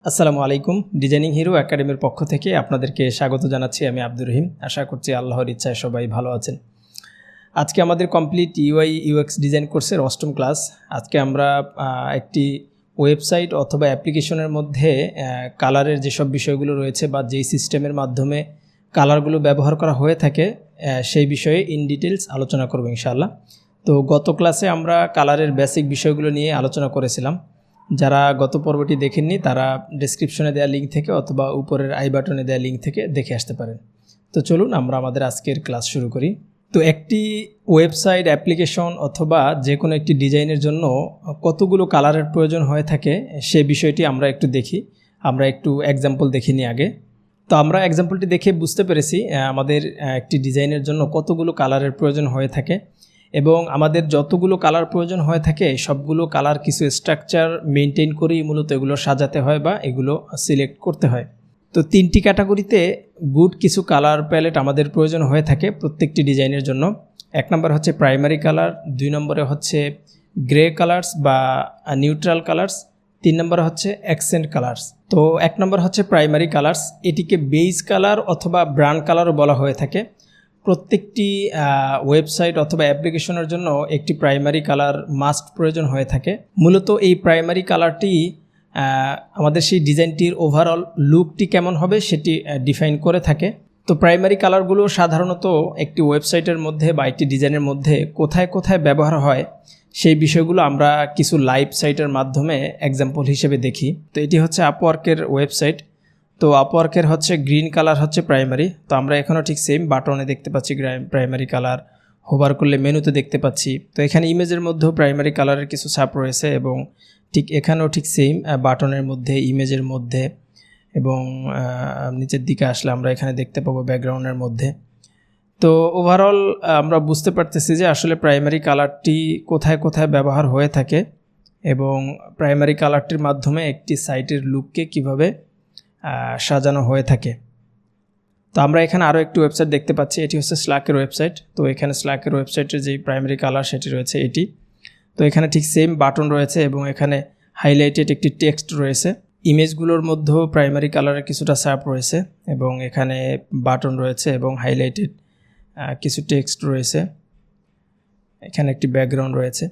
আসসালামু আলাইকুম। Designing hero একাডেমির পক্ষ থেকে আপনাদেরকে স্বাগত জানাচ্ছি। আমি আব্দুর রহিম। আশা করছি আল্লাহর ইচ্ছায় সবাই ভালো আছেন। আজকে আমাদের কমপ্লিট ইউআই ইউএক্স ডিজাইন কোর্সের 8ম ক্লাস। আজকে আমরা একটি ওয়েবসাইট অথবা অ্যাপ্লিকেশনের মধ্যে কালারের যেসব বিষয়গুলো রয়েছে বা যেই সিস্টেমের মাধ্যমে কালারগুলো ব্যবহার করা হয়ে থাকে সেই বিষয়ে ইন ডিটেলস আলোচনা করব ইনশাআল্লাহ। তো গত ক্লাসে আমরা কালারের বেসিক বিষয়গুলো নিয়ে আলোচনা করেছিলাম। যারা গত পর্বটি দেখেননি তারা ডেসক্রিপশনে দেওয়া লিঙ্ক থেকে অথবা উপরের আই বাটনে দেওয়া লিঙ্ক থেকে দেখে আসতে পারেন। তো চলুন আমরা আমাদের আজকের ক্লাস শুরু করি। তো একটি ওয়েবসাইট অ্যাপ্লিকেশন অথবা যে কোনো একটি ডিজাইনের জন্য কতগুলো কালারের প্রয়োজন হয়ে থাকে সে বিষয়টি আমরা একটু দেখি। আমরা একটু এক্সাম্পল দেখে নিই আগে। তো আমরা এক্সাম্পলটি দেখে বুঝতে পেরেছি আমাদের একটি ডিজাইনের জন্য কতগুলো কালারের প্রয়োজন হয়ে থাকে এবং আমাদের যতগুলো কালার প্রয়োজন হয়ে থাকে সবগুলো কালার কিছু স্ট্রাকচার মেনটেন করেই মূলত এগুলো সাজাতে হয় বা এগুলো সিলেক্ট করতে হয়। তো 3টি ক্যাটাগরিতে গুড কিছু কালার প্যালেট আমাদের প্রয়োজন হয়ে থাকে প্রত্যেকটি ডিজাইনের জন্য। 1 নম্বর হচ্ছে প্রাইমারি কালার, 2 নম্বরে হচ্ছে গ্রে কালার্স বা নিউট্রাল কালার্স, 3 নম্বরে হচ্ছে অ্যাকসেন্ট কালার্স। তো 1 নম্বর হচ্ছে প্রাইমারি কালার্স, এটিকে বেজ কালার অথবা ব্রান্ড কালারও বলা হয়ে থাকে। প্রত্যেকটি ওয়েবসাইট অথবা অ্যাপ্লিকেশনের জন্য একটি প্রাইমারি কালার মাস্ট প্রয়োজন হয়ে থাকে। মূলত এই প্রাইমারি কালারটি আমাদের সেই ডিজাইনটির ওভারঅল লুকটি কেমন হবে সেটি ডিফাইন করে থাকে। তো প্রাইমারি কালারগুলো সাধারণত একটি ওয়েবসাইটের মধ্যে বা একটি ডিজাইনের মধ্যে কোথায় কোথায় ব্যবহার হয় সেই বিষয়গুলো আমরা কিছু লাইভ সাইটের মাধ্যমে এক্সাম্পল হিসেবে দেখি। তো এটি হচ্ছে আপওয়ার্কের ওয়েবসাইট। তো আপওয়ার্কের হচ্ছে গ্রিন কালার হচ্ছে প্রাইমারি। তো আমরা এখনও ঠিক সেম বাটনে দেখতে পাচ্ছি প্রাইমারি কালার, হোভার করলে মেনুতে দেখতে পাচ্ছি। তো এখানে ইমেজের মধ্যেও প্রাইমারি কালারের কিছু ছাপ রয়েছে এবং ঠিক এখানেও ঠিক সেম বাটনের মধ্যে, ইমেজের মধ্যে এবং নিচের দিকে আসলে আমরা এখানে দেখতে পাবো ব্যাকগ্রাউন্ডের মধ্যে। তো ওভারঅল আমরা বুঝতে পারতেছি যে আসলে প্রাইমারি কালারটি কোথায় কোথায় ব্যবহার হয়ে থাকে এবং প্রাইমারি কালারটির মাধ্যমে একটি সাইটের লুককে কিভাবে সাজানো হয়ে থাকে। তো আমরা এখানে আরও একটি ওয়েবসাইট দেখতে পাচ্ছি, এটি হচ্ছে স্ল্যাকের ওয়েবসাইট। তো এখানে স্ল্যাকের ওয়েবসাইটের যেই প্রাইমারি কালার সেটি রয়েছে এটি। তো এখানে ঠিক সেম বাটন রয়েছে এবং এখানে হাইলাইটেড একটি টেক্সট রয়েছে। ইমেজগুলোর মধ্যেও প্রাইমারি কালারের কিছুটা ছাপ রয়েছে এবং এখানে বাটন রয়েছে এবং হাইলাইটেড কিছু টেক্সট রয়েছে। এখানে একটি ব্যাকগ্রাউন্ড রয়েছে।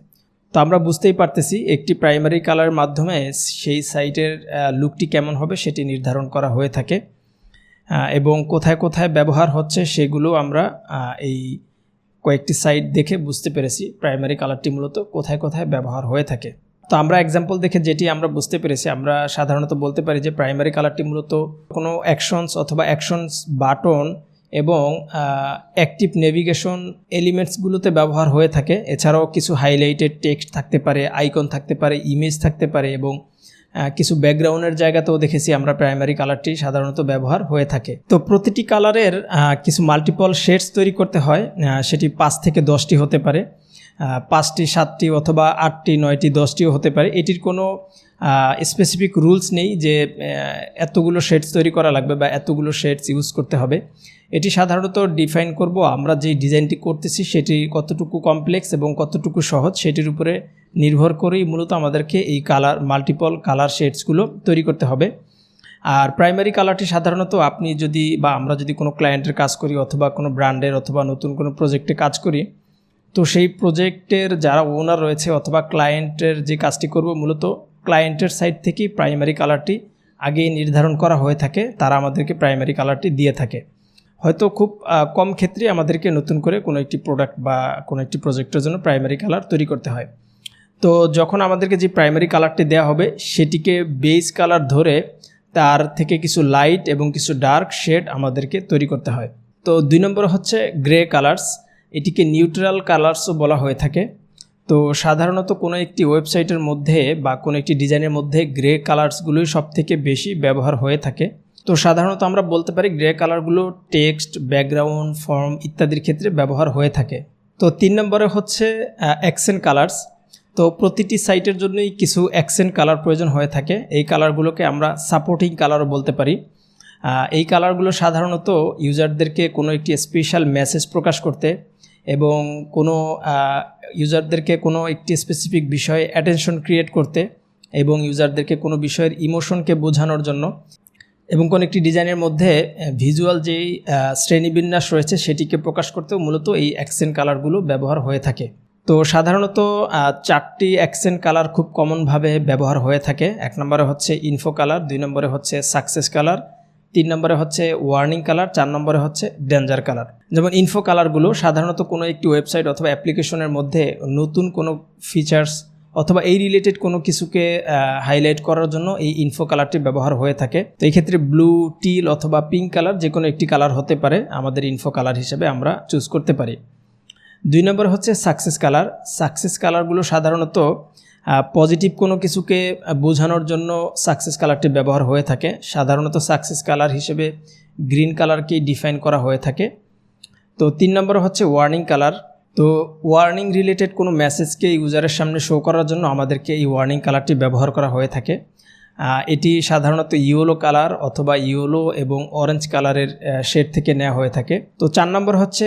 তো আমরা বুঝতেই পারতেছি একটি প্রাইমারি কালারের মাধ্যমে সেই সাইটের লুকটি কেমন হবে সেটি নির্ধারণ করা হয়ে থাকে এবং কোথায় কোথায় ব্যবহার হচ্ছে সেগুলো আমরা এই কয়েকটি সাইট দেখে বুঝতে পেরেছি প্রাইমারি কালারটি মূলত কোথায় কোথায় ব্যবহার হয়ে থাকে। তো আমরা এক্সাম্পল দেখে যেটি আমরা বুঝতে পেরেছি, আমরা সাধারণত বলতে পারি যে প্রাইমারি কালারটি মূলত কোনো অ্যাকশনস অথবা অ্যাকশনস বাটন এবং অ্যাক্টিভ নেভিগেশন এলিমেন্টসগুলোতে ব্যবহার হয়ে থাকে। এছাড়াও কিছু হাইলাইটেড টেক্সট থাকতে পারে, আইকন থাকতে পারে, ইমেজ থাকতে পারে এবং কিছু ব্যাকগ্রাউন্ডের জায়গাতেও দেখেছি আমরা প্রাইমারি কালারটি সাধারণত ব্যবহার হয়ে থাকে। তো প্রতিটি কালারের কিছু মাল্টিপল শেডস তৈরি করতে হয়, সেটি 5 থেকে 10টি হতে পারে, 5টি 7টি অথবা 8টি 9টি 10টিও হতে পারে। এটির কোনো স্পেসিফিক রুলস নেই যে এতগুলো শেডস তৈরি করা লাগবে বা এতগুলো শেডস ইউজ করতে হবে। এটি সাধারণত ডিফাইন করব আমরা যেই ডিজাইনটি করতেছি সেটি কতটুকু কমপ্লেক্স এবং কতটুকু সহজ সেটির উপরে নির্ভর করেই মূলত আমাদেরকে এই মাল্টিপল কালার শেডসগুলো তৈরি করতে হবে। আর প্রাইমারি কালারটি সাধারণত আপনি যদি বা আমরা যদি কোনো ক্লায়েন্টের কাজ করি অথবা কোনো ব্র্যান্ডের অথবা নতুন কোনো প্রজেক্টে কাজ করি, তো সেই প্রজেক্টের যারা ওনার রয়েছে অথবা ক্লায়েন্টের যে কাজটি করব মূলত ক্লায়েন্টের সাইড থেকেই প্রাইমারি কালারটি আগেই নির্ধারণ করা হয়ে থাকে, তারা আমাদেরকে প্রাইমারি কালারটি দিয়ে থাকে। হয়তো খুব কম ক্ষেত্রে আমাদেরকে নতুন করে কোনো একটি প্রোডাক্ট বা কোনো একটি প্রজেক্টের জন্য প্রাইমারি কালার তৈরি করতে হয়। তো যখন আমাদেরকে যে প্রাইমারি কালারটি দেওয়া হবে সেটিকে বেজ কালার ধরে তার থেকে কিছু লাইট এবং কিছু ডার্ক শেড আমাদেরকে তৈরি করতে হয়। তো 2 নম্বর হচ্ছে গ্রে কালার্স, এটিকে নিউট্রাল কালার্সও বলা হয়ে থাকে। তো সাধারণত কোনো একটি ওয়েবসাইটের মধ্যে বা কোনো একটি ডিজাইনের মধ্যে গ্রে কালার্সগুলোই সবথেকে বেশি ব্যবহার হয়ে থাকে। তো সাধারণত আমরা বলতে পারি গ্রে কালারগুলো টেক্সট, ব্যাকগ্রাউন্ড, ফর্ম ইত্যাদির ক্ষেত্রে ব্যবহার হয়ে থাকে। তো 3 নম্বরে হচ্ছে অ্যাকসেন্ট কালার্স। তো প্রতিটি সাইটের জন্যই কিছু অ্যাকসেন্ট কালার প্রয়োজন হয়ে থাকে। এই কালারগুলোকে আমরা সাপোর্টিং কালারও বলতে পারি। এই কালারগুলো সাধারণত ইউজারদেরকে কোনো একটি স্পেশাল মেসেজ প্রকাশ করতে এবং কোনো ইউজারদেরকে কোনো একটি স্পেসিফিক বিষয়ে অ্যাটেনশন ক্রিয়েট করতে এবং ইউজারদেরকে কোনো বিষয়ের ইমোশনকে বোঝানোর জন্য এবং কোনো একটি ডিজাইনের মধ্যে ভিজুয়াল যেই শ্রেণীবিন্যাস রয়েছে সেটিকে প্রকাশ করতেও মূলত এই অ্যাকসেন্ট কালারগুলো ব্যবহার হয়ে থাকে। তো সাধারণত 4টি অ্যাকসেন্ট কালার খুব কমনভাবে ব্যবহার হয়ে থাকে। 1 নম্বরে হচ্ছে ইনফো কালার, 2 নম্বরে হচ্ছে সাকসেস কালার, 3 নম্বরে হচ্ছে ওয়ার্নিং কালার, 4 নম্বরে হচ্ছে ডেঞ্জার কালার। যেমন ইনফো কালারগুলো সাধারণত কোনো একটি ওয়েবসাইট অথবা অ্যাপ্লিকেশনের মধ্যে নতুন কোনো ফিচার্স অথবা এই রিলেটেড কোনো কিছুকে হাইলাইট করার জন্য এই ইনফো কালারটি ব্যবহার হয়ে থাকে। তো এই ক্ষেত্রে ব্লু, টিল অথবা পিঙ্ক কালার যে কোনো একটি কালার হতে পারে, আমাদের ইনফো কালার হিসেবে আমরা চুজ করতে পারি। 2 নম্বর হচ্ছে সাকসেস কালার। সাকসেস কালারগুলো সাধারণত পজিটিভ কোনো কিছুকে বোঝানোর জন্য সাকসেস কালারটি ব্যবহার হয়ে থাকে। সাধারণত সাকসেস কালার হিসেবে গ্রিন কালারকেই ডিফাইন করা হয়ে থাকে। তো 3 নম্বর হচ্ছে ওয়ার্নিং কালার। তো ওয়ার্নিং রিলেটেড কোনো মেসেজকে ইউজারের সামনে শো করার জন্য আমাদেরকে এই ওয়ার্নিং কালারটি ব্যবহার করা হয়ে থাকে। এটি সাধারণত ইয়েলো কালার অথবা ইয়েলো এবং অরেঞ্জ কালারের শেড থেকে নেওয়া হয়ে থাকে। তো 4 নম্বর হচ্ছে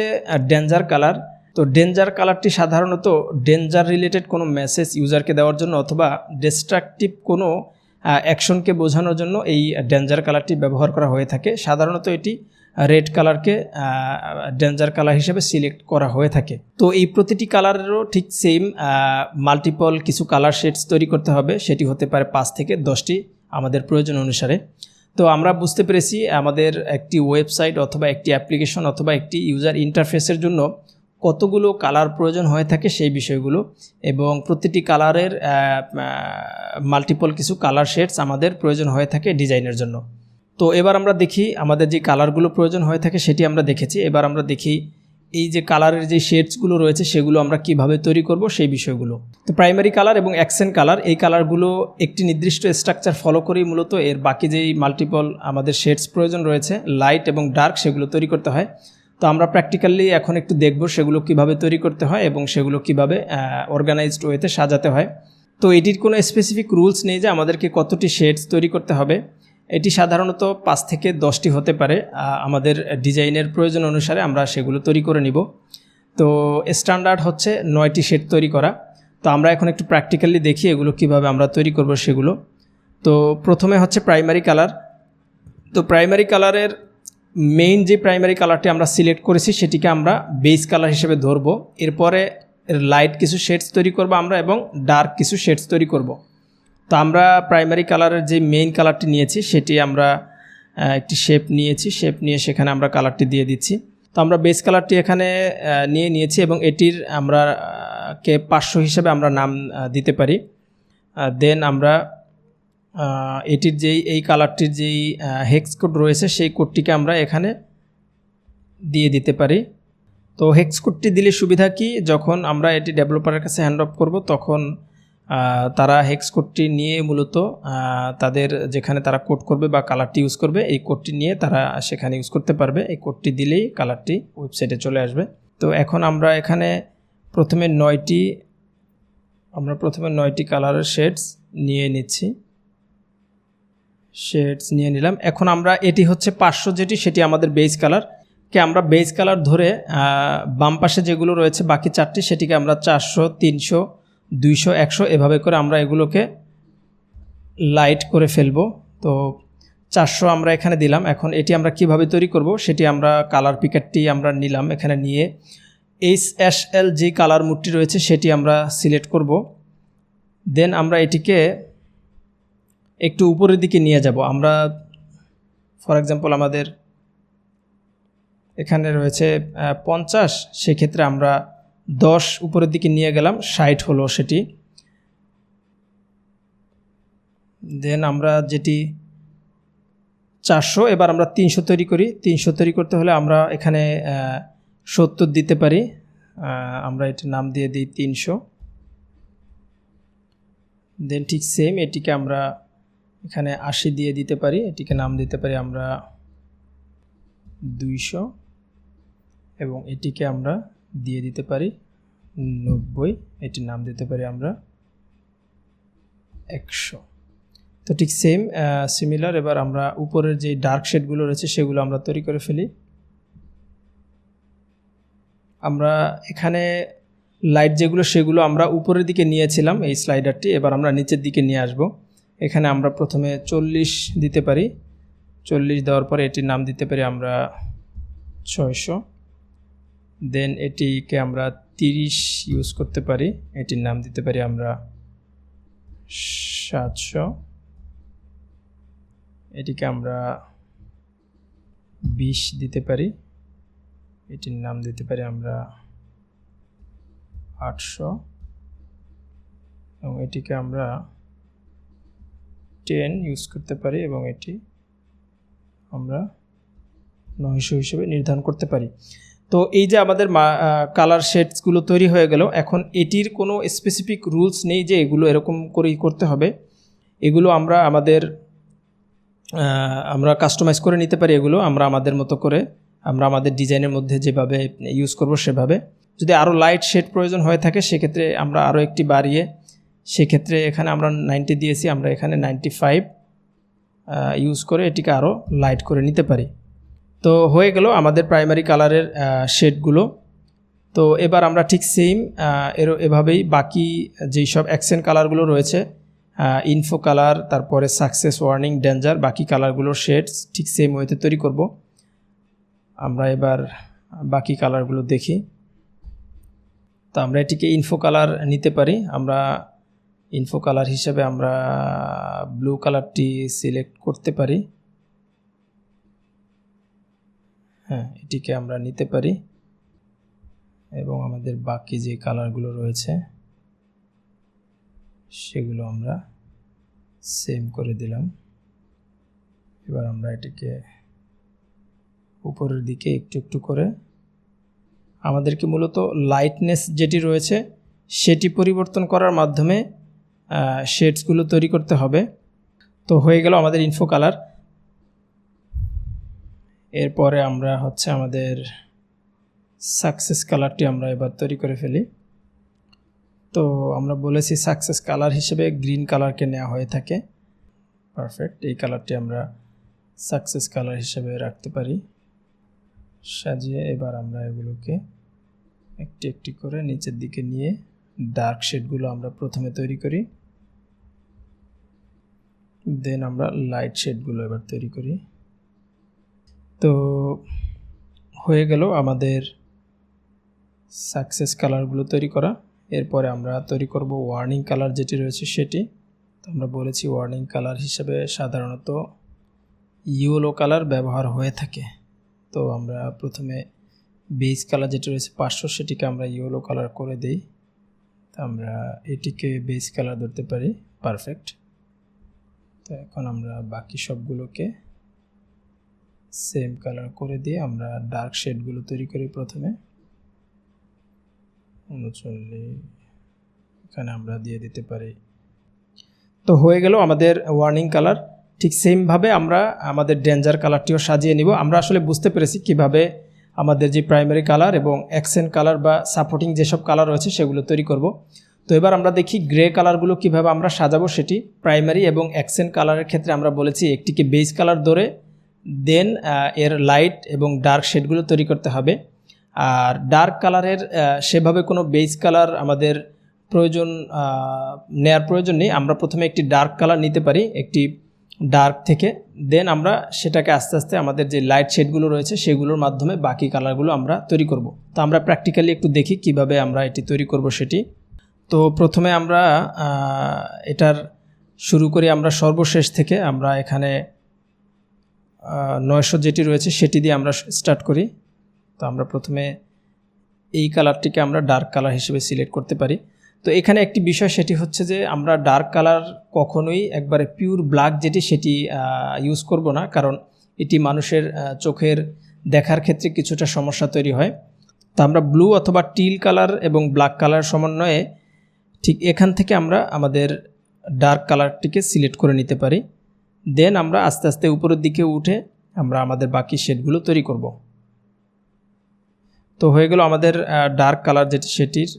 ডেঞ্জার কালার। তো ডেঞ্জার কালারটি সাধারণত ডেঞ্জার রিলেটেড কোনো মেসেজ ইউজারকে দেওয়ার জন্য অথবা ডিস্ট্রাকটিভ কোনো অ্যাকশনকে বোঝানোর জন্য এই ডেঞ্জার কালারটি ব্যবহার করা হয়ে থাকে। সাধারণত এটি রেড কালারকে ডেঞ্জার কালার হিসেবে সিলেক্ট করা হয়ে থাকে। তো এই প্রতিটি কালারেরও ঠিক সেম মাল্টিপল কিছু কালার শেডস তৈরি করতে হবে, সেটি হতে পারে 5 থেকে 10টি আমাদের প্রয়োজন অনুসারে। তো আমরা বুঝতে পেরেছি আমাদের একটি ওয়েবসাইট অথবা একটি অ্যাপ্লিকেশন অথবা একটি ইউজার ইন্টারফেসের জন্য কতগুলো কালার প্রয়োজন হয়ে থাকে সেই বিষয়গুলো, এবং প্রতিটি কালারের মাল্টিপল কিছু কালার শেডস আমাদের প্রয়োজন হয়ে থাকে ডিজাইনের জন্য। তো এবার আমরা দেখি আমাদের যে কালারগুলো প্রয়োজন হয়ে থাকে সেটি আমরা দেখেছি। এবার আমরা দেখি এই যে কালারের যে শেডসগুলো রয়েছে সেগুলো আমরা কিভাবে তৈরি করব সেই বিষয়গুলো। তো প্রাইমারি কালার এবং অ্যাকসেন্ট কালার, এই কালারগুলো একটি নির্দিষ্ট স্ট্রাকচার ফলো করেই মূলত এর বাকি যেই মাল্টিপল আমাদের শেডস প্রয়োজন রয়েছে লাইট এবং ডার্ক সেগুলো তৈরি করতে হয়। তো আমরা প্র্যাকটিক্যালি এখন একটু দেখব সেগুলো কিভাবে তৈরি করতে হয় এবং সেগুলো কিভাবে অর্গানাইজড ওয়েতে সাজাতে হয়। তো এটির কোনো স্পেসিফিক রুলস নেই যে আমাদেরকে কতটি শেডস তৈরি করতে হবে। এটি সাধারণত 5 থেকে 10টি হতে পারে। আমাদের ডিজাইনের প্রয়োজন অনুসারে আমরা সেগুলো তৈরি করে নিব। তো স্ট্যান্ডার্ড হচ্ছে 9টি শেড তৈরি করা। তো আমরা এখন একটু প্র্যাকটিক্যালি দেখি এগুলো কিভাবে আমরা তৈরি করব সেগুলো। তো প্রথমে হচ্ছে প্রাইমারি কালার। তো প্রাইমারি কালারের মেইন যে প্রাইমারি কালারটি আমরা সিলেক্ট করেছি সেটিকে আমরা বেস কালার হিসেবে ধরব। এরপরে লাইট কিছু শেডস তৈরি করব আমরা এবং ডার্ক কিছু শেডস তৈরি করব। তো আমরা প্রাইমারি কালারের যে মেইন কালারটি নিয়েছি সেটি আমরা একটি শেপ নিয়ে সেখানে আমরা কালারটি দিয়ে দিচ্ছি। তো আমরা বেস কালারটি এখানে নিয়েছি এবং এটির আমরা 500 হিসেবে আমরা নাম দিতে পারি। দেন আমরা এটির যেই এই কালারটির যেই হেক্স কোড রয়েছে সেই কোডটিকে আমরা এখানে দিয়ে দিতে পারি। তো হেক্স কোডটি দিলে সুবিধা কি, যখন আমরা এটি ডেভেলপারের কাছে হ্যান্ড অফ করব তখন তারা হেক্স কোডটি নিয়ে মূলত তাদের যেখানে তারা কোড করবে বা কালারটি ইউজ করবে এই কোডটি নিয়ে তারা সেখানে ইউজ করতে পারবে। এই কোডটি দিলেই কালারটি ওয়েবসাইটে চলে আসবে। তো এখন আমরা এখানে প্রথমে 9টি কালারের শেডস নিয়ে নিচ্ছি। শেডস নিয়ে নিলাম। এখন আমরা এটি হচ্ছে 500 যেটি সেটি আমাদের বেস কালার কে আমরা বেস কালার ধরে বাম পাশে যেগুলো রয়েছে বাকি 4টি সেটিকে আমরা 400, 300, 200, 100 এভাবে করে আমরা এগুলোকে লাইট করে ফেলবো। তো 400 আমরা এখানে দিলাম। এখন এটি আমরা কিভাবে তৈরি করব সেটি আমরা কালার পিকারটি আমরা নিলাম, এখানে নিয়ে HSL যে কালার মুডটি রয়েছে সেটি আমরা সিলেক্ট করব। দেন আমরা এটিকে একটু উপরের দিকে নিয়ে যাব। আমরা ফর এক্সাম্পল আমাদের এখানে রয়েছে 50, সেক্ষেত্রে আমরা 10 উপরের দিকে নিয়ে গেলাম, 60 হলো সেটি। দেন আমরা যেটি 400, এবার আমরা 300 তৈরি করি। 300 তৈরি করতে হলে আমরা এখানে 70 দিতে পারি। আমরা এটির নাম দিয়ে দিই 300। দেন ঠিক সেম এটিকে আমরা এখানে 80 দিয়ে দিতে পারি, এটিকে নাম দিতে পারি আমরা 200 এবং এটিকে আমরা দিয়ে দিতে পারি 90, এটির নাম দিতে পারি আমরা 100। তো ঠিক সেম সিমিলার এবার আমরা উপরের যে ডার্ক শেডগুলো রয়েছে সেগুলো আমরা তৈরি করে ফেলি। আমরা এখানে লাইট যেগুলো সেগুলো আমরা উপরের দিকে নিয়েছিলাম এই স্লাইডারটি, এবার আমরা নিচের দিকে নিয়ে আসব। এখানে আমরা প্রথমে 40 দিতে পারি, 40 দেওয়ার পরে এটির নাম দিতে পারি আমরা 600। দেন এটিকে আমরা 30 ইউজ করতে পারি, এটির নাম দিতে পারি আমরা 700। এটিকে আমরা 20 দিতে পারি, এটির নাম দিতে পারি আমরা 800। এবং এটিকে আমরা 10 ইউজ করতে পারি এবং এটি আমরা 900 হিসেবে নির্ধারণ করতে পারি। তো এই যে আমাদের কালার শেডসগুলো তৈরি হয়ে গেল, এখন এটির কোনো স্পেসিফিক রুলস নেই যে এগুলো এরকম করেই করতে হবে। এগুলো আমরা কাস্টমাইজ করে নিতে পারি। এগুলো আমরা আমাদের মতো করে আমরা আমাদের ডিজাইনের মধ্যে যেভাবে ইউজ করব সেভাবে। যদি আরও লাইট শেড প্রয়োজন হয়ে থাকে সেক্ষেত্রে আমরা আরও একটি বাড়িয়ে, সেক্ষেত্রে এখানে আমরা 90 দিয়েছি, আমরা এখানে 95 ইউজ করে এটিকে আরও লাইট করে নিতে পারি। তো হয়ে গেল আমাদের প্রাইমারি কালারের শেডগুলো। তো এবার আমরা ঠিক সেম এভাবেই বাকি যেই সব অ্যাকসেন্ট কালারগুলো রয়েছে, ইনফো কালার, তারপরে সাকসেস, ওয়ার্নিং, ডেঞ্জার, বাকি কালারগুলোর শেডস ঠিক সেম ওয়েতে তৈরি করব। আমরা এবার বাকি কালারগুলো দেখি। তো আমরা এটিকে ইনফো কালার নিতে পারি। আমরা ইনফো কালার হিসেবে আমরা ব্লু কালারটি সিলেক্ট করতে পারি। হ্যাঁ, এটিকে আমরা নিতে পারি এবং আমাদের বাকি যে কালারগুলো রয়েছে সেগুলো আমরা সেম করে দিলাম। এবার আমরা এটিকে উপরের দিকে একটু একটু করে, আমাদেরকে মূলত লাইটনেস যেটি রয়েছে সেটি পরিবর্তন করার মাধ্যমে শেডসগুলো তৈরি করতে হবে। তো হয়ে গেল আমাদের ইনফো কালার। এরপরে আমরা আমাদের সাকসেস কালারটি আমরা এবার তৈরি করে ফেলি। তো আমরা বলেছি সাকসেস কালার হিসেবে গ্রিন কালারকে নেওয়া হয়ে থাকে। পারফেক্ট, এই কালারটি আমরা সাকসেস কালার হিসেবে রাখতে পারি সাজিয়ে। এবার আমরা এগুলোকে একটি একটি করে নিচের দিকে নিয়ে ডার্ক শেডগুলো আমরা প্রথমে তৈরি করি, দেন আমরা লাইট শেডগুলো এবার তৈরি করি। তো হয়ে গেল আমাদের সাকসেস কালারগুলো তৈরি করা। এরপরে আমরা তৈরি করব ওয়ার্নিং কালার যেটি রয়েছে সেটি। তো আমরা বলেছি ওয়ার্নিং কালার হিসেবে সাধারণত ইয়েলো কালার ব্যবহার হয়ে থাকে। তো আমরা প্রথমে বেস কালার যেটি রয়েছে 500 সেটিকে আমরা ইয়েলো কালার করে দিই। তো আমরা এটিকে বেস কালার ধরতে পারি। পারফেক্ট। তো এখন আমরা বাকি সবগুলোকে সেম কালার করে দিয়ে আমরা ডার্ক শেডগুলো তৈরি করি। প্রথমে 39 এখানে আমরা দিয়ে দিতে পারি। তো হয়ে গেল আমাদের ওয়ার্নিং কালার। ঠিক সেমভাবে আমরা আমাদের ডেঞ্জার কালারটিও সাজিয়ে নিব। আমরা আসলে বুঝতে পেরেছি কিভাবে আমাদের যে প্রাইমারি কালার এবং অ্যাকসেন্ট কালার বা সাপোর্টিং যেসব কালার রয়েছে সেগুলো তৈরি করব। তো এবার আমরা দেখি গ্রে কালারগুলো কিভাবে আমরা সাজাবো সেটি। প্রাইমারি এবং অ্যাকসেন্ট কালারের ক্ষেত্রে আমরা বলেছি একটিকে বেস কালার ধরে দেন এর লাইট এবং ডার্ক শেডগুলো তৈরি করতে হবে। আর ডার্ক কালারের সেভাবে কোনো বেস কালার আমাদের নেওয়ার প্রয়োজন নেই। আমরা প্রথমে একটি ডার্ক কালার নিতে পারি একটি ডার্ক থেকে, দেন আমরা সেটাকে আস্তে আস্তে আমাদের যে লাইট শেডগুলো রয়েছে সেগুলোর মাধ্যমে বাকি কালারগুলো আমরা তৈরি করব। তো আমরা প্র্যাকটিক্যালি একটু দেখি কিভাবে আমরা এটি তৈরি করব সেটি। তো প্রথমে আমরা এটার শুরু করি আমরা সর্বশেষ থেকে। আমরা এখানে 900 যেটি রয়েছে সেটি দিয়ে আমরা স্টার্ট করি। তো আমরা প্রথমে এই কালারটিকে আমরা ডার্ক কালার হিসেবে সিলেক্ট করতে পারি। তো এখানে একটি বিষয় সেটি হচ্ছে যে আমরা ডার্ক কালার কখনোই একবারে পিওর ব্ল্যাক যেটি সেটি ইউজ করব না, কারণ এটি মানুষের চোখের দেখার ক্ষেত্রে কিছুটা সমস্যা তৈরি হয়। তো আমরা ব্লু অথবা টিল কালার এবং ব্ল্যাক কালার সমন্বয়ে ঠিক এখান থেকে আমরা আমাদের ডার্ক কালারটিকে সিলেক্ট করে নিতে পারি। দেন আমরা আস্তে আস্তে উপরের দিকে উঠে আমরা আমাদের বাকি শেডগুলো তৈরি করব। তো হয়ে গেল আমাদের ডার্ক কালার যেটি সেটির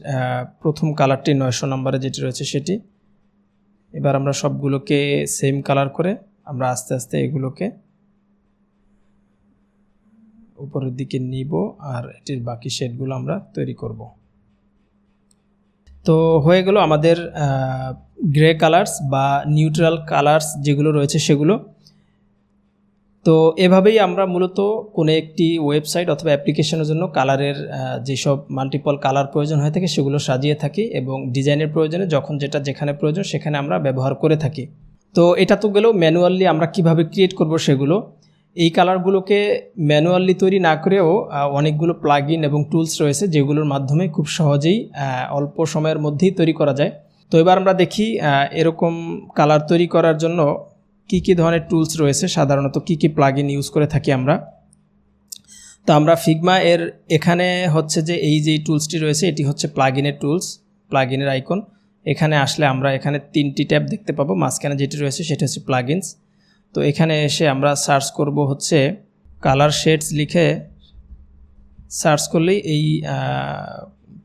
প্রথম কালারটি 900 নম্বরে যেটি রয়েছে সেটি। এবার আমরা সবগুলোকে সেম কালার করে আমরা আস্তে আস্তে এগুলোকে উপরের দিকে নিব আর এটির বাকি শেডগুলো আমরা তৈরি করব। তো হয়ে গেল আমাদের গ্রে কালার্স বা নিউট্রাল কালার্স যেগুলো রয়েছে সেগুলো। তো এভাবেই আমরা মূলত কোনো একটি ওয়েবসাইট অথবা অ্যাপ্লিকেশনের জন্য কালারের যেসব মাল্টিপল কালার প্রয়োজন হয়ে থাকে সেগুলো সাজিয়ে থাকি, এবং ডিজাইনের প্রয়োজনে যখন যেটা যেখানে প্রয়োজন সেখানে আমরা ব্যবহার করে থাকি। তো এটা তো গেল ম্যানুয়ালি আমরা কিভাবে ক্রিয়েট করব সেগুলো। এই কালারগুলোকে ম্যানুয়ালি তৈরি না করেও অনেকগুলো প্লাগইন এবং টুলস রয়েছে যেগুলোর মাধ্যমে খুব সহজেই অল্প সময়ের মধ্যেই তৈরি করা যায়। তো এবার আমরা দেখি এরকম কালার তৈরি করার জন্য কি কি ধরনের টুলস রয়েছে, সাধারণত কি কি প্লাগইন ইউজ করে থাকি আমরা। তো আমরা ফিগমা এর এখানে হচ্ছে যে এই যে টুলসটি রয়েছে এটি হচ্ছে প্লাগইনের টুলস, প্লাগইনের আইকন। এখানে আসলে আমরা এখানে 3টি ট্যাব দেখতে পাবো, মাঝখানে যেটি রয়েছে সেটি হচ্ছে প্লাগইনস। তো এখানে এসে আমরা সার্চ করব হচ্ছে কালার শেডস, লিখে সার্চ করলেই এই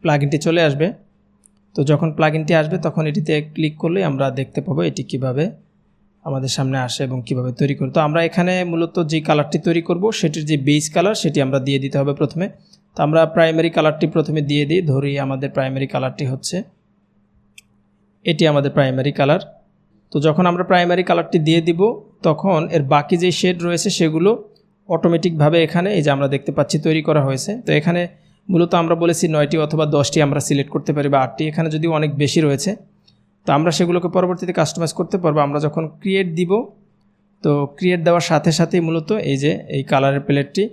প্লাগইনটি চলে আসবে। তো যখন প্লাগইনটি আসবে তখন এটিতে ক্লিক করলেই আমরা দেখতে পাবো এটি কিভাবে আমাদের সামনে আসে এবং কিভাবে তৈরি করি। তো আমরা এখানে মূলত যে কালারটি তৈরি করব সেটির যে বেস কালার সেটি আমরা দিয়ে দিতে হবে প্রথমে। তো আমরা প্রাইমারি কালারটি প্রথমে দিয়ে দিই, ধরি আমাদের প্রাইমারি কালারটি হচ্ছে এটি আমাদের প্রাইমারি কালার। তো যখন আমরা প্রাইমারি কালারটি দিয়ে দিব তখন এর বাকি যে শেড রয়েছে সেগুলো অটোমেটিকভাবে এখানে এই যে আমরা দেখতে পাচ্ছি তৈরি করা হয়েছে। তো এখানে মূলত আমরা বলেছি 9টি অথবা 10টি আমরা সিলেক্ট করতে পারি বা 8টি, এখানে যদিও অনেক বেশি রয়েছে। তো আমরা সেগুলোকে পরবর্তীতে কাস্টমাইজ করতে পারবো। আমরা যখন ক্রিয়েট দিব, তো ক্রিয়েট দেওয়ার সাথে সাথেই মূলত এই যে এই কালারের প্যালেটটি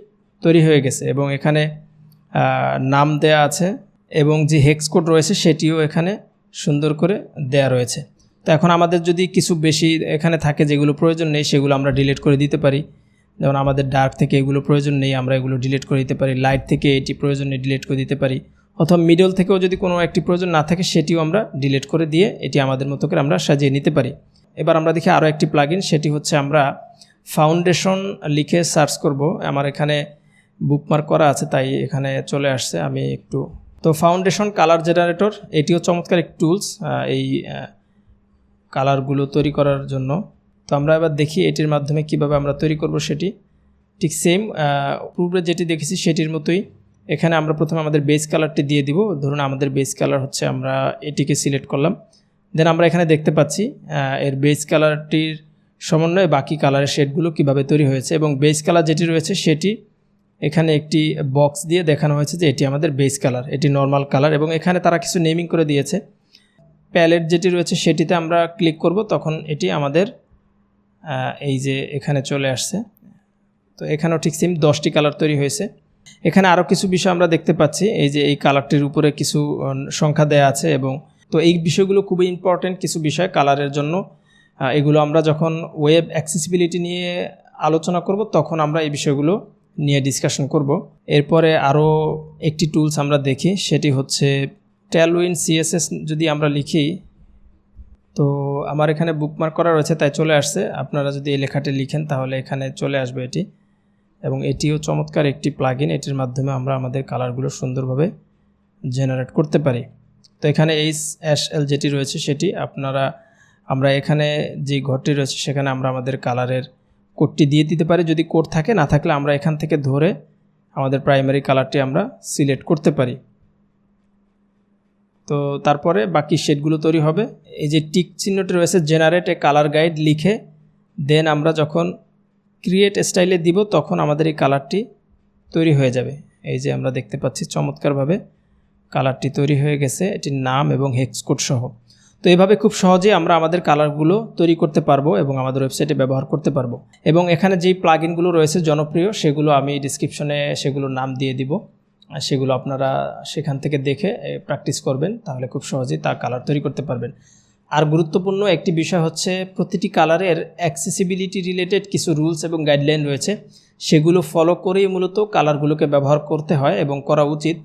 তৈরি হয়ে গেছে এবং এখানে নাম দেয়া আছে এবং যে হেক্স কোড রয়েছে সেটিও এখানে সুন্দর করে দেয়া রয়েছে। তো এখন আমাদের যদি কিছু বেশি এখানে থাকে যেগুলো প্রয়োজন নেই সেগুলো আমরা ডিলিট করে দিতে পারি। যেমন আমাদের ডার্ক থেকে এগুলো প্রয়োজন নেই, আমরা এগুলো ডিলিট করে দিতে পারি। লাইট থেকে এটি প্রয়োজন নেই, ডিলিট করে দিতে পারি। অথবা মিডল থেকেও যদি কোনো একটি প্রয়োজন না থাকে সেটিও আমরা ডিলিট করে দিয়ে এটি আমাদের মতো করে আমরা সাজিয়ে নিতে পারি। এবার আমরা দেখি আরও একটি প্লাগইন, সেটি হচ্ছে আমরা ফাউন্ডেশন লিখে সার্চ করব। আমার এখানে বুকমার্ক করা আছে তাই এখানে চলে আসছে, আমি একটু। তো ফাউন্ডেশন কালার জেনারেটর এটিও চমৎকার একটি টুলস এই কালারগুলো তৈরি করার জন্য। তো আমরা এবার দেখি এটির মাধ্যমে কিভাবে আমরা তৈরি করব সেটি। ঠিক সেম পূর্বে যেটি দেখেছি সেটির মতোই এখানে আমরা প্রথমে আমাদের বেস কালারটি দিয়ে দিব। ধরুন আমাদের বেস কালার হচ্ছে, আমরা এটিকে সিলেক্ট করলাম। দেন আমরা এখানে দেখতে পাচ্ছি এর বেস কালারটির সমন্বয়ে বাকি কালারের শেডগুলো কিভাবে তৈরি হয়েছে, এবং বেস কালার যেটি রয়েছে সেটি এখানে একটি বক্স দিয়ে দেখানো হয়েছে যে এটি আমাদের বেস কালার, এটি নর্মাল কালার, এবং এখানে তারা কিছু নেমিং করে দিয়েছে। প্যালেট যেটি রয়েছে সেটিতে আমরা ক্লিক করব, তখন এটি আমাদের এই যে এখানে চলে আসছে। তো এখানেও ঠিক সেম 10টি কালার তৈরি হয়েছে। এখানে আরও কিছু বিষয় আমরা দেখতে পাচ্ছি, এই যে এই কালারটির উপরে কিছু সংখ্যা দেয়া আছে, এবং তো এই বিষয়গুলো খুবই ইম্পর্টেন্ট কিছু বিষয় কালারের জন্য। এগুলো আমরা যখন ওয়েব অ্যাক্সেসিবিলিটি নিয়ে আলোচনা করব তখন আমরা এই বিষয়গুলো নিয়ে ডিসকাশন করব। এরপরে আরও একটি টুলস আমরা দেখি, সেটি হচ্ছে টেলউইন্ড সিএসএস। যদি আমরা লিখি, তো আমার এখানে বুকমার্ক করা রয়েছে তাই চলে আসছে। আপনারা যদি এই লেখাটি লিখেন তাহলে এখানে চলে আসবে এটি, এবং এটিও চমৎকার একটি প্লাগইন। এটির মাধ্যমে আমরা আমাদের কালারগুলো সুন্দরভাবে জেনারেট করতে পারি। তো এখানে HSL যেটি রয়েছে সেটি আমরা এখানে যে ঘরটি রয়েছে সেখানে আমরা আমাদের কালারের কোডটি দিয়ে দিতে পারি। যদি কোড থাকে, না থাকলে আমরা এখান থেকে ধরে আমাদের প্রাইমারি কালারটি আমরা সিলেক্ট করতে পারি। তো তারপরে বাকি শেডগুলো তৈরি হবে। এই যে টিক চিহ্নটি রয়েছে, জেনারেট এ কালার গাইড লিখে দেন আমরা যখন ক্রিয়েট স্টাইলে দিব তখন আমাদের এই কালারটি তৈরি হয়ে যাবে। এই যে আমরা দেখতে পাচ্ছি চমৎকারভাবে কালারটি তৈরি হয়ে গেছে, এটির নাম এবং হেক্স কোড সহ। তো এইভাবে খুব সহজেই আমরা আমাদের কালারগুলো তৈরি করতে পারবো এবং আমাদের ওয়েবসাইটে ব্যবহার করতে পারবো। এবং এখানে যেই প্লাগইনগুলো রয়েছে জনপ্রিয় সেগুলো আমি ডিসক্রিপশনে সেগুলোর নাম দিয়ে দিব, সেগুলো আপনারা সেখান থেকে দেখে প্র্যাকটিস করবেন, তাহলে খুব সহজেই তা কালার তৈরি করতে পারবেন। আর গুরুত্বপূর্ণ একটি বিষয় হচ্ছে প্রতিটি কালারের অ্যাক্সেসিবিলিটি রিলেটেড কিছু রুলস এবং গাইডলাইন রয়েছে, সেগুলো ফলো করেই মূলত কালারগুলোকে ব্যবহার করতে হয় এবং করা উচিত।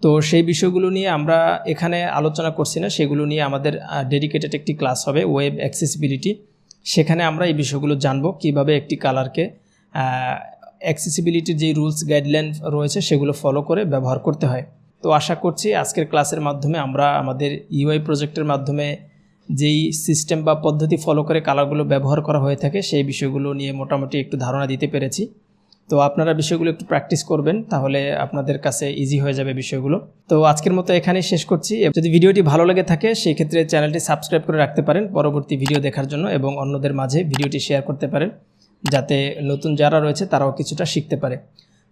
তো সেই বিষয়গুলো নিয়ে আমরা এখানে আলোচনা করছি না, সেগুলো নিয়ে আমাদের ডেডিকেটেড একটি ক্লাস হবে ওয়েব অ্যাক্সেসিবিলিটি। সেখানে আমরা এই বিষয়গুলো জানবো কিভাবে একটি কালারকে অ্যাক্সেসিবিলিটির যেই রুলস গাইডলাইন রয়েছে সেগুলো ফলো করে ব্যবহার করতে হয়। তো আশা করছি আজকের ক্লাসের মাধ্যমে আমরা আমাদের ইউআই প্রজেক্টের মাধ্যমে যেই সিস্টেম বা পদ্ধতি ফলো করে কালারগুলো ব্যবহার করা হয়ে থাকে সেই বিষয়গুলো নিয়ে মোটামুটি একটু ধারণা দিতে পেরেছি। তো আপনারা বিষয়গুলো একটু প্র্যাকটিস করবেন, তাহলে আপনাদের কাছে ইজি হয়ে যাবে বিষয়গুলো। তো আজকের মতো এখানেই শেষ করছি। যদি ভিডিওটি ভালো লেগে থাকে সেই ক্ষেত্রে চ্যানেলটি সাবস্ক্রাইব করে রাখতে পারেন পরবর্তী ভিডিও দেখার জন্য, এবং অন্যদের মাঝে ভিডিওটি শেয়ার করতে পারেন যাতে নতুন যারা রয়েছে তারাও কিছুটা শিখতে পারে।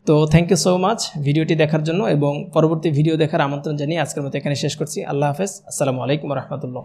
তো থ্যাংক ইউ সো মাচ ভিডিওটি দেখার জন্য, এবং পরবর্তী ভিডিও দেখার আমন্ত্রণ জানিয়ে আজকের মতো এখানে শেষ করছি। আল্লাহ হাফেজ, আসসালামু আলাইকুম রহমতুল্লাহ।